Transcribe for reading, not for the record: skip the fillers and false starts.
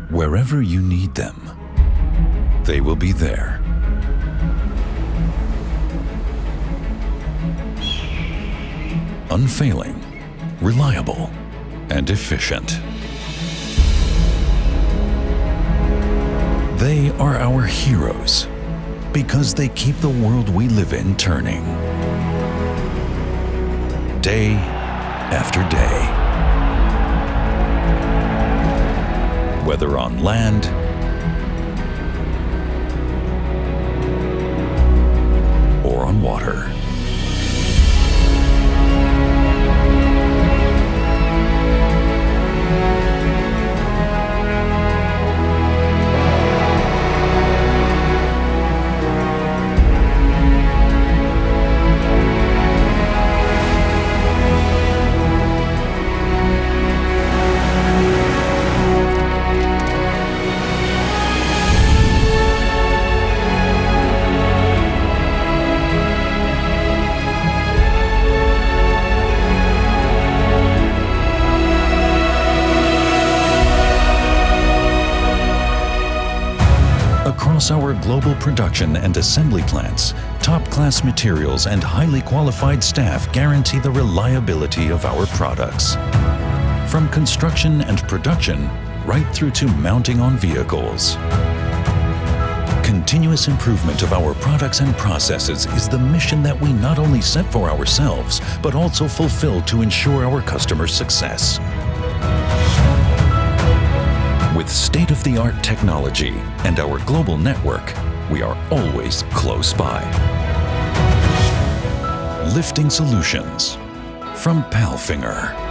Wherever you need them, they will be there. Unfailing, reliable, and efficient. They are our heroes because they keep the world we live in turning. Day after day. Whether on land or on water. Across our global production and assembly plants, top-class materials and highly qualified staff guarantee the reliability of our products. From construction and production, right through to mounting on vehicles. Continuous improvement of our products and processes is the mission that we not only set for ourselves, but also fulfill to ensure our customers' success. With state-of-the-art technology and our global network, we are always close by. Lifting solutions from PALFINGER.